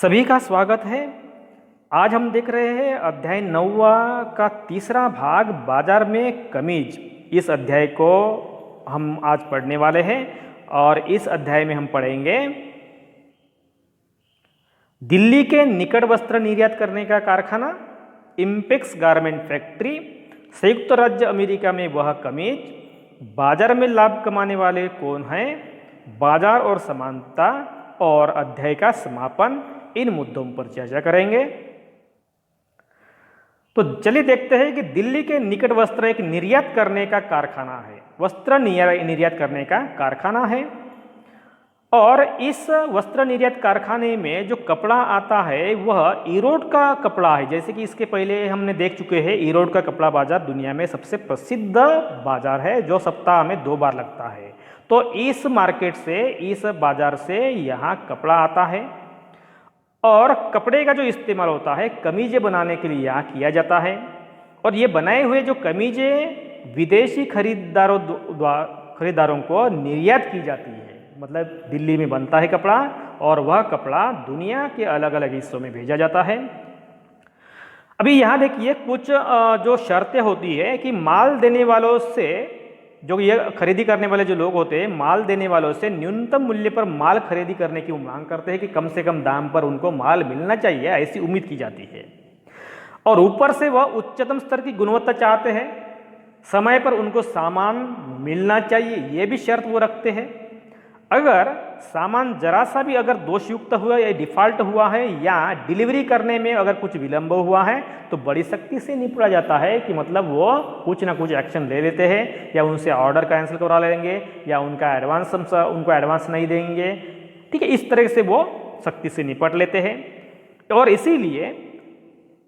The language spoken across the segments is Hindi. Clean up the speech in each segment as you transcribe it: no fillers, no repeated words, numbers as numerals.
सभी का स्वागत है। आज हम देख रहे हैं अध्याय 9वां का तीसरा भाग बाजार में कमीज। इस अध्याय को हम आज पढ़ने वाले हैं और इस अध्याय में हम पढ़ेंगे दिल्ली के निकट वस्त्र निर्यात करने का कारखाना, इम्पेक्स गारमेंट फैक्ट्री, संयुक्त राज्य अमेरिका में वह कमीज, बाजार में लाभ कमाने वाले कौन हैं, बाजार और समानता और अध्याय का समापन, इन मुद्दों पर चर्चा करेंगे। तो चलिए देखते हैं कि दिल्ली के निकट वस्त्र एक निर्यात करने का कारखाना है, वस्त्र निर्यात करने का कारखाना है। और इस वस्त्र निर्यात कारखाने में जो कपड़ा आता है वह ईरोड का कपड़ा है। जैसे कि इसके पहले हमने देख चुके हैं, ईरोड का कपड़ा बाजार दुनिया में सबसे प्रसिद्ध बाजार है जो सप्ताह में 2 बार लगता है। तो इस मार्केट से, इस बाजार से यहाँ कपड़ा आता है और कपड़े का जो इस्तेमाल होता है कमीजें बनाने के लिए यहाँ किया जाता है। और ये बनाए हुए जो कमीजें विदेशी खरीदारों को निर्यात की जाती है। मतलब दिल्ली में बनता है कपड़ा और वह कपड़ा दुनिया के अलग अलग हिस्सों में भेजा जाता है। अभी यहाँ देखिए कुछ जो शर्तें होती है कि माल देने वालों से, जो ये खरीदी करने वाले जो लोग होते हैं, माल देने वालों से न्यूनतम मूल्य पर माल खरीदी करने की मांग करते हैं कि कम से कम दाम पर उनको माल मिलना चाहिए, ऐसी उम्मीद की जाती है। और ऊपर से वह उच्चतम स्तर की गुणवत्ता चाहते हैं, समय पर उनको सामान मिलना चाहिए, ये भी शर्त वो रखते हैं। अगर सामान जरा सा भी अगर दोषयुक्त हुआ या डिफॉल्ट हुआ है या डिलीवरी करने में अगर कुछ विलंब हुआ है तो बड़ी सख्ती से निपटा जाता है कि मतलब वो कुछ ना कुछ एक्शन ले लेते हैं, या उनसे ऑर्डर कैंसिल करवा लेंगे या उनका उनको एडवांस नहीं देंगे। ठीक है, इस तरह से वो सख्ती से निपट लेते हैं। और इसीलिए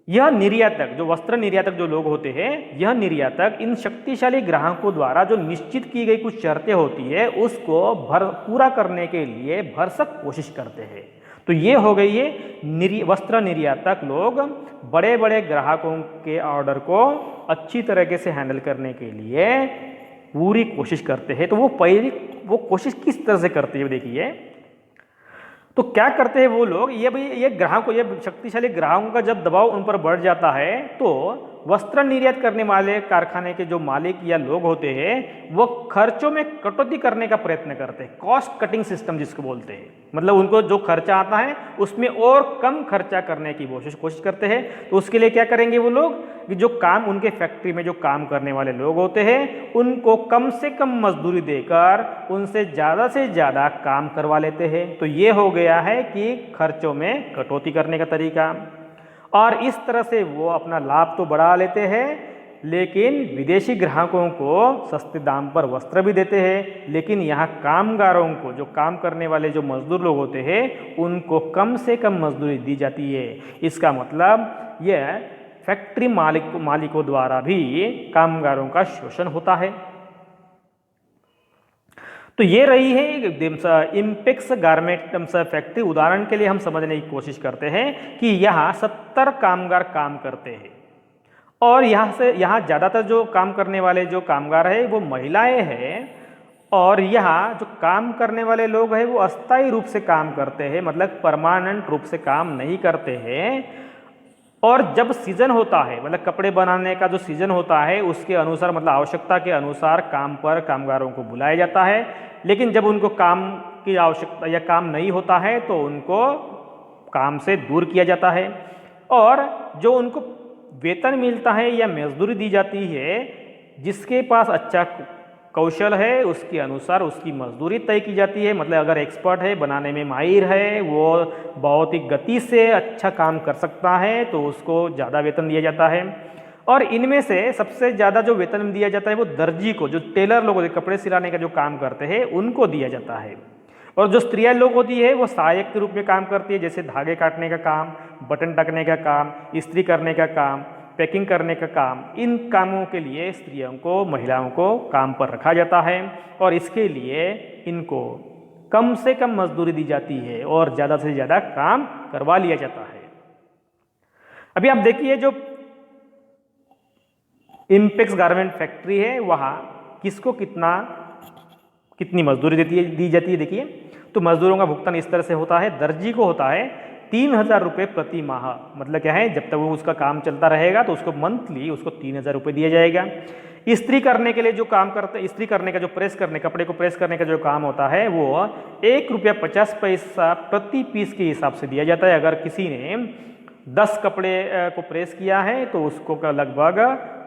यह निर्यातक, जो वस्त्र निर्यातक जो लोग होते हैं, यह निर्यातक इन शक्तिशाली ग्राहकों द्वारा जो निश्चित की गई कुछ शर्तें होती है उसको पूरा करने के लिए भरसक कोशिश करते हैं। तो ये हो गई है वस्त्र निर्यातक लोग बड़े बड़े ग्राहकों के ऑर्डर को अच्छी तरीके से हैंडल करने के लिए पूरी कोशिश करते हैं। तो वो कोशिश किस तरह से करते हैं देखिए। तो क्या करते हैं वो लोग, ये ग्राहकों, ये शक्तिशाली ग्राहकों का जब दबाव उन पर बढ़ जाता है तो वस्त्र निर्यात करने वाले कारखाने के जो मालिक या लोग होते हैं वो खर्चों में कटौती करने का प्रयत्न करते हैं। कॉस्ट कटिंग सिस्टम जिसको बोलते हैं, मतलब उनको जो खर्चा आता है उसमें और कम खर्चा करने की कोशिश करते हैं। तो उसके लिए क्या करेंगे वो लोग कि जो काम उनके फैक्ट्री में जो काम करने वाले लोग होते हैं उनको कम से कम मजदूरी देकर उनसे से ज़्यादा काम करवा लेते हैं। तो ये हो गया है कि खर्चों में कटौती करने का तरीका। और इस तरह से वो अपना लाभ तो बढ़ा लेते हैं, लेकिन विदेशी ग्राहकों को सस्ते दाम पर वस्त्र भी देते हैं। लेकिन यहाँ कामगारों को, जो काम करने वाले जो मजदूर लोग होते हैं, उनको कम से कम मजदूरी दी जाती है। इसका मतलब यह फैक्ट्री मालिकों द्वारा भी कामगारों का शोषण होता है। तो ये रही है इम्पेक्स गारमेंट फैक्ट्री। उदाहरण के लिए हम समझने की कोशिश करते हैं कि यहाँ 70 कामगार काम करते हैं और यहाँ ज़्यादातर जो काम करने वाले जो कामगार हैं वो महिलाएं हैं। और यहाँ जो काम करने वाले लोग हैं वो अस्थायी रूप से काम करते हैं, मतलब परमानेंट रूप से काम नहीं करते हैं। और जब सीजन होता है, मतलब कपड़े बनाने का जो सीजन होता है उसके अनुसार, मतलब आवश्यकता के अनुसार काम पर कामगारों को बुलाया जाता है। लेकिन जब उनको काम की आवश्यकता या काम नहीं होता है तो उनको काम से दूर किया जाता है। और जो उनको वेतन मिलता है या मजदूरी दी जाती है, जिसके पास अच्छा कौशल है उसके अनुसार उसकी मजदूरी तय की जाती है। मतलब अगर एक्सपर्ट है, बनाने में माहिर है, वो बहुत ही गति से अच्छा काम कर सकता है तो उसको ज़्यादा वेतन दिया जाता है। और इनमें से सबसे ज़्यादा जो वेतन दिया जाता है वो दर्जी को, जो टेलर लोग होते हैं, कपड़े सिलाने का जो काम करते हैं, उनको दिया जाता है। और जो स्त्रियाँ लोग होती है वो सहायक के रूप में काम करती है, जैसे धागे काटने का काम, बटन टकने का काम, इस्त्री करने का काम, पैकिंग करने का काम। इन कामों के लिए स्त्रियों को, महिलाओं को काम पर रखा जाता है और इसके लिए इनको कम से कम मजदूरी दी जाती है और ज़्यादा से ज़्यादा काम करवा लिया जाता है। अभी आप देखिए जो इम्पेक्स गारमेंट फैक्ट्री है वहाँ किसको कितनी मजदूरी दी जाती है देखिए। तो मजदूरों का भुगतान इस तरह से होता है। दर्जी को होता है 3,000 रुपये प्रति माह। मतलब क्या है, जब तक वो उसका काम चलता रहेगा तो उसको मंथली उसको 3,000 रुपये दिया जाएगा। इस्त्री करने के लिए जो काम करते, इस्त्री करने का जो प्रेस करने, कपड़े को प्रेस करने का जो काम होता है वो 1 रुपया 50 पैसा प्रति पीस के हिसाब से दिया जाता है। अगर किसी ने 10 कपड़े को प्रेस किया है तो उसको लगभग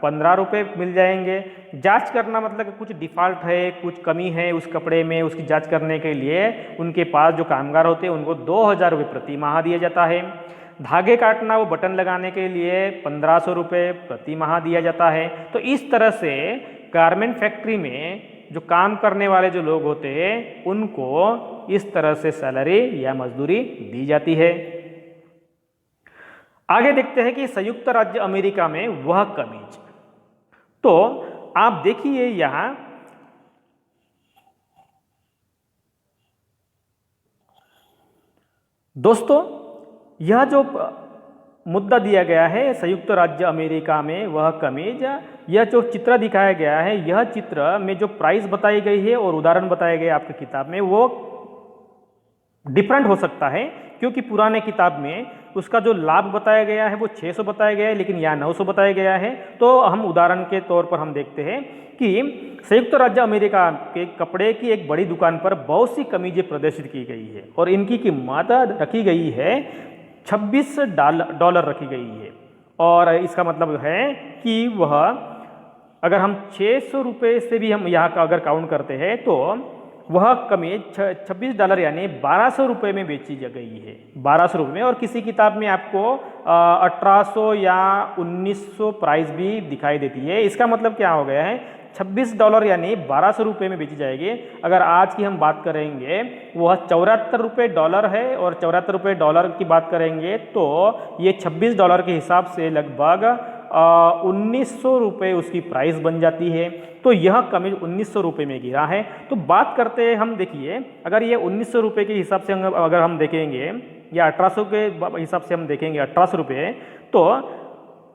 15 रुपये मिल जाएंगे। जांच करना मतलब कुछ डिफ़ॉल्ट है, कुछ कमी है उस कपड़े में, उसकी जांच करने के लिए उनके पास जो कामगार होते हैं उनको 2,000 रुपये प्रति माह दिया जाता है। धागे काटना, वो बटन लगाने के लिए 1,500 रुपये प्रति माह दिया जाता है। तो इस तरह से गारमेंट फैक्ट्री में जो काम करने वाले जो लोग होते हैं उनको इस तरह से सैलरी या मजदूरी दी जाती है। आगे देखते हैं कि संयुक्त राज्य अमेरिका में वह कमीज। तो आप देखिए यहां दोस्तों, यह जो मुद्दा दिया गया है संयुक्त राज्य अमेरिका में वह कमीज, यह जो चित्र दिखाया गया है, यह चित्र में जो प्राइस बताई गई है और उदाहरण बताए गए आपकी किताब में वो डिफरेंट हो सकता है, क्योंकि पुराने किताब में उसका जो लाभ बताया गया है वो 600 बताया गया है, लेकिन यहाँ 900 बताया गया है। तो हम उदाहरण के तौर पर हम देखते हैं कि संयुक्त राज्य अमेरिका के कपड़े की एक बड़ी दुकान पर बहुत सी कमीजें प्रदर्शित की गई है और इनकी कीमत रखी गई है $26 रखी गई है। और इसका मतलब है कि वह अगर हम 600 रुपये से भी हम यहाँ का अगर काउंट करते हैं तो वह कमीज $26 यानी 1,200 रुपये में बेची गई है, 1,200 रुपये में। और किसी किताब में आपको 1,800 या 1,900 प्राइस भी दिखाई देती है। इसका मतलब क्या हो गया है, $26 यानी 1,200 रुपये में बेची जाएगी। अगर आज की हम बात करेंगे वह $74 है और $74 की बात करेंगे तो ये $26 के हिसाब से लगभग 1,900 रुपये उसकी प्राइस बन जाती है। तो यह कमीज 1,900 रुपये में गिरा है। तो बात करते हैं हम, देखिए अगर ये 1,900 रुपये के हिसाब से अगर हम देखेंगे या 1,800 के हिसाब से हम देखेंगे 1,800 रुपये, तो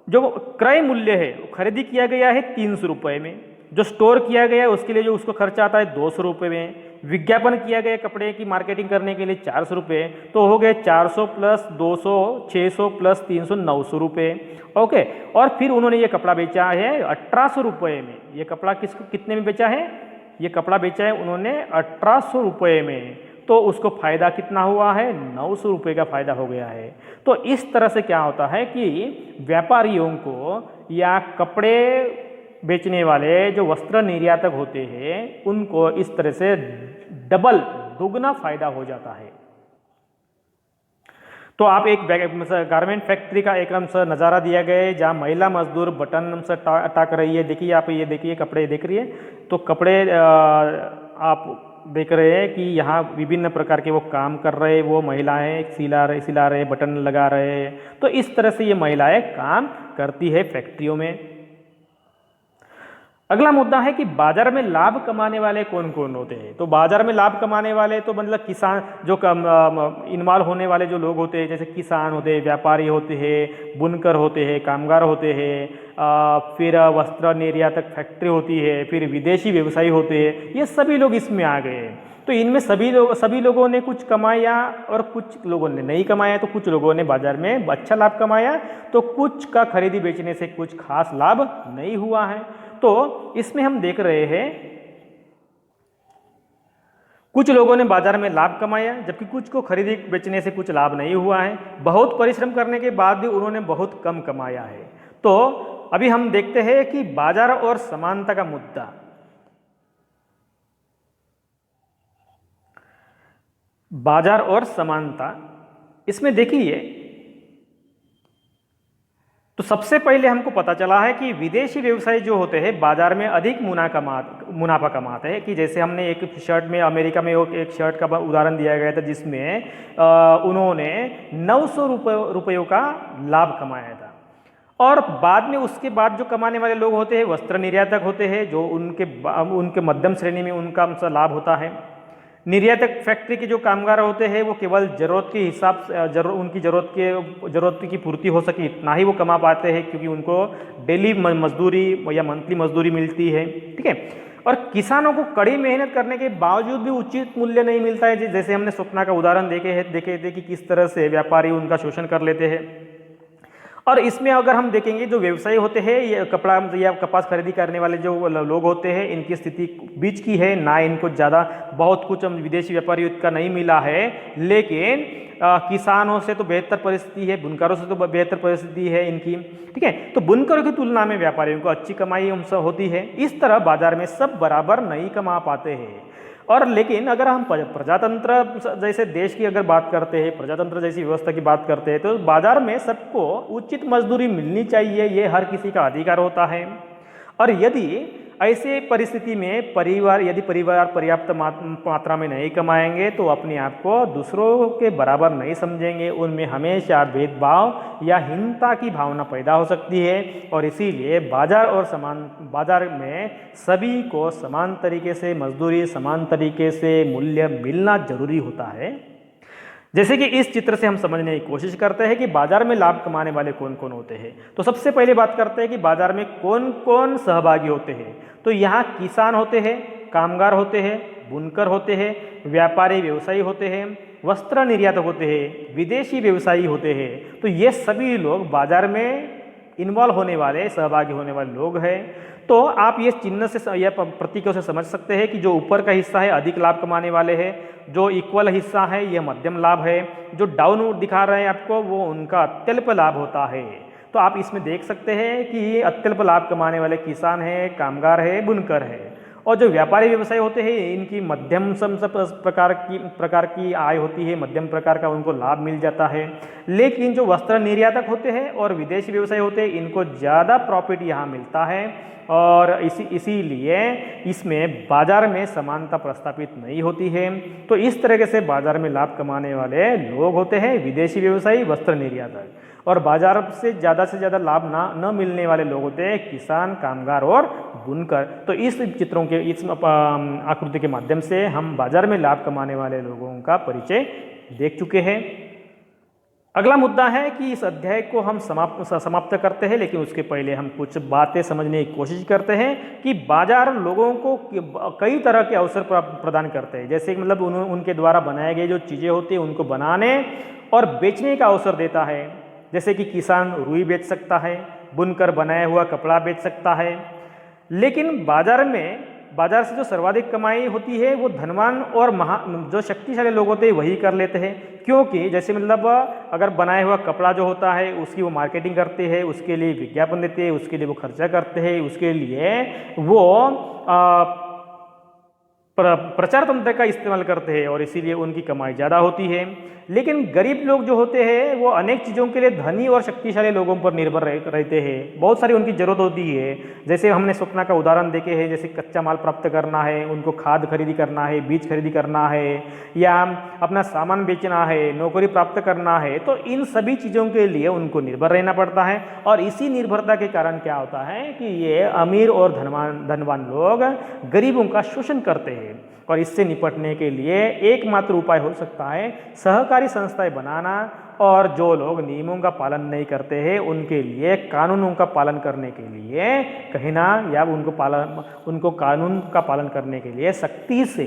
जो क्रय मूल्य है खरीदी किया गया है 300 रुपये में, जो स्टोर किया गया है उसके लिए जो उसको खर्चा आता है 200 रुपये में, विज्ञापन किया गया कपड़े की मार्केटिंग करने के लिए 400 रुपये, तो हो गए 400 प्लस 200 600 प्लस 300 900 रुपये। ओके, और फिर उन्होंने ये कपड़ा बेचा है 1,800 रुपये में। ये कपड़ा कितने में बेचा है, ये कपड़ा बेचा है उन्होंने 1,800 रुपये में। तो उसको फायदा कितना हुआ है, 900 रुपये का फायदा हो गया है। तो इस तरह से क्या होता है कि व्यापारियों को या कपड़े बेचने वाले जो वस्त्र निर्यातक होते हैं उनको इस तरह से डबल दुगना फायदा हो जाता है। तो आप एक गारमेंट फैक्ट्री का एक नज़ारा दिया गया है जहाँ महिला मजदूर बटन से टाक रही है। देखिए आप, ये देखिए कपड़े देख रही है, तो कपड़े आप देख रहे हैं कि यहाँ विभिन्न प्रकार के वो काम कर रहे हैं, वो महिलाएं सिला रहे बटन लगा रहे हैं। तो इस तरह से ये महिलाएं काम करती है फैक्ट्रियों में। अगला मुद्दा है कि बाजार में लाभ कमाने वाले कौन कौन होते हैं। तो बाजार में लाभ कमाने वाले तो मतलब किसान, जो इन्वॉल्व होने वाले जो लोग होते हैं, जैसे किसान होते हैं, व्यापारी होते हैं, बुनकर होते हैं, कामगार होते हैं, फिर वस्त्र निर्यातक फैक्ट्री होती है, फिर विदेशी व्यवसायी होते हैं, ये सभी लोग इसमें आ गए हैं। तो इनमें सभी लोगों ने कुछ कमाया और कुछ लोगों ने नहीं कमाया। तो कुछ लोगों ने बाजार में अच्छा लाभ कमाया, तो कुछ का खरीदी बेचने से कुछ खास लाभ नहीं हुआ है। तो इसमें हम देख रहे हैं कुछ लोगों ने बाजार में लाभ कमाया, जबकि कुछ को खरीदी बेचने से कुछ लाभ नहीं हुआ है। बहुत परिश्रम करने के बाद भी उन्होंने बहुत कम कमाया है। तो अभी हम देखते हैं कि बाजार और समानता का मुद्दा। बाजार और समानता, इसमें देखिए तो सबसे पहले हमको पता चला है कि विदेशी व्यवसायी जो होते हैं बाजार में अधिक मुनाफा कमाते हैं। कि जैसे हमने एक शर्ट में, अमेरिका में एक शर्ट का उदाहरण दिया गया था जिसमें उन्होंने 900 रुपयों का लाभ कमाया था। और बाद में उसके बाद जो कमाने वाले लोग होते हैं वस्त्र निर्यातक होते हैं, जो उनके मध्यम श्रेणी में उनका लाभ होता है। निर्यातक फैक्ट्री के जो कामगार होते हैं वो केवल ज़रूरत के हिसाब से उनकी ज़रूरत की पूर्ति हो सके इतना ही वो कमा पाते हैं, क्योंकि उनको डेली मजदूरी या मंथली मजदूरी मिलती है। ठीक है, और किसानों को कड़ी मेहनत करने के बावजूद भी उचित मूल्य नहीं मिलता है। जैसे हमने स्वप्ना का उदाहरण देखे थे कि किस तरह से व्यापारी उनका शोषण कर लेते हैं। और इसमें अगर हम देखेंगे जो व्यवसायी होते हैं, ये कपड़ा या कपास खरीदी करने वाले जो लोग होते हैं, इनकी स्थिति बीच की है, ना इनको ज़्यादा बहुत कुछ विदेशी व्यापारियों का नहीं मिला है, लेकिन किसानों से तो बेहतर परिस्थिति है, बुनकरों से तो बेहतर परिस्थिति है इनकी। ठीक है, तो बुनकरों की तुलना में व्यापारियों को अच्छी कमाई होती है। इस तरह बाजार में सब बराबर नहीं कमा पाते हैं। और लेकिन अगर हम प्रजातंत्र जैसे देश की अगर बात करते हैं, प्रजातंत्र जैसी व्यवस्था की बात करते हैं, तो बाजार में सबको उचित मजदूरी मिलनी चाहिए, ये हर किसी का अधिकार होता है। और यदि ऐसे परिस्थिति में यदि परिवार पर्याप्त मात्रा में नहीं कमाएंगे तो अपने आप को दूसरों के बराबर नहीं समझेंगे, उनमें हमेशा भेदभाव या हीनता की भावना पैदा हो सकती है। और इसीलिए बाजार में सभी को समान तरीके से मजदूरी, समान तरीके से मूल्य मिलना जरूरी होता है। जैसे कि इस चित्र से हम समझने की कोशिश करते हैं कि बाजार में लाभ कमाने वाले कौन कौन होते हैं। तो सबसे पहले बात करते हैं कि बाजार में कौन कौन सहभागी होते हैं। तो यहाँ किसान होते हैं, कामगार होते हैं, बुनकर होते हैं, व्यापारी व्यवसायी होते हैं, वस्त्र निर्यातक होते हैं, विदेशी व्यवसायी होते हैं। तो ये सभी लोग बाजार में इन्वॉल्व होने वाले, सहभागी होने वाले लोग हैं। तो आप ये चिन्ह से या प्रतीकों से समझ सकते हैं कि जो ऊपर का हिस्सा है अधिक लाभ कमाने वाले हैं, जो इक्वल हिस्सा है ये मध्यम लाभ है, जो डाउन दिखा रहे हैं आपको वो उनका अत्यल्प लाभ होता है। तो आप इसमें देख सकते हैं कि ये अत्यल्प लाभ कमाने वाले किसान है, कामगार है, बुनकर है। और जो व्यापारी व्यवसाय होते हैं इनकी मध्यम प्रकार की आय होती है, मध्यम प्रकार का उनको लाभ मिल जाता है। लेकिन जो वस्त्र निर्यातक होते हैं और विदेशी व्यवसाय होते हैं इनको ज़्यादा प्रॉफिट यहाँ मिलता है। और इसीलिए इसमें बाजार में समानता प्रस्थापित नहीं होती है। तो इस तरह से बाजार में लाभ कमाने वाले लोग होते हैं विदेशी व्यवसायी, वस्त्र निर्यातक। और बाजार से ज़्यादा लाभ न मिलने वाले लोग होते हैं किसान, कामगार और बुनकर। तो इस चित्रों के इस आकृति के माध्यम से हम बाजार में लाभ कमाने वाले लोगों का परिचय देख चुके हैं। अगला मुद्दा है कि इस अध्याय को हम समाप्त करते हैं, लेकिन उसके पहले हम कुछ बातें समझने की कोशिश करते हैं कि बाजार लोगों को कई तरह के अवसर प्रदान करते हैं। जैसे मतलब उनके द्वारा बनाए गए जो चीज़ें होती हैं उनको बनाने और बेचने का अवसर देता है। जैसे कि किसान रुई बेच सकता है, बुनकर बनाया हुआ कपड़ा बेच सकता है। लेकिन बाजार से जो सर्वाधिक कमाई होती है वो धनवान और जो शक्तिशाली लोग होते हैं वही कर लेते हैं। क्योंकि जैसे मतलब अगर बनाया हुआ कपड़ा जो होता है उसकी वो मार्केटिंग करते हैं, उसके लिए विज्ञापन देते हैं, उसके लिए वो खर्चा करते हैं, उसके लिए वो प्रचार तंत्र का इस्तेमाल करते हैं और इसीलिए उनकी कमाई ज़्यादा होती है। लेकिन गरीब लोग जो होते हैं वो अनेक चीज़ों के लिए धनी और शक्तिशाली लोगों पर निर्भर रहते हैं। बहुत सारी उनकी ज़रूरत होती है। जैसे हमने स्वप्ना का उदाहरण देखे हैं, जैसे कच्चा माल प्राप्त करना है, उनको खाद खरीदी करना है, बीज खरीदी करना है, या अपना सामान बेचना है, नौकरी प्राप्त करना है। तो इन सभी चीज़ों के लिए उनको निर्भर रहना पड़ता है। और इसी निर्भरता के कारण क्या होता है कि ये अमीर और धनवान लोग गरीबों का शोषण करते हैं। और इससे निपटने के लिए एकमात्र उपाय हो सकता है सहकारी संस्थाएं बनाना, और जो लोग नियमों का पालन नहीं करते हैं उनके लिए कानूनों का पालन करने के लिए कहना, या उनको कानून का पालन करने के लिए सख्ती से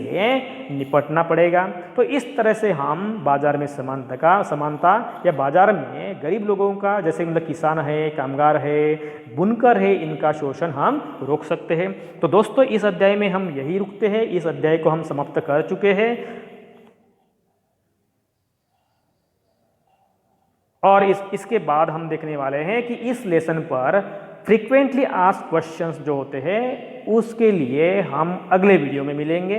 निपटना पड़ेगा। तो इस तरह से हम बाजार में समानता या बाजार में गरीब लोगों का, जैसे मतलब किसान है, कामगार है, बुनकर है, इनका शोषण हम रोक सकते हैं। तो दोस्तों इस अध्याय में हम यही रुकते हैं। इस अध्याय को हम समाप्त कर चुके हैं और इसके बाद हम देखने वाले हैं कि इस लेसन पर फ्रीक्वेंटली आस्क्ड क्वेश्चंस जो होते हैं उसके लिए हम अगले वीडियो में मिलेंगे।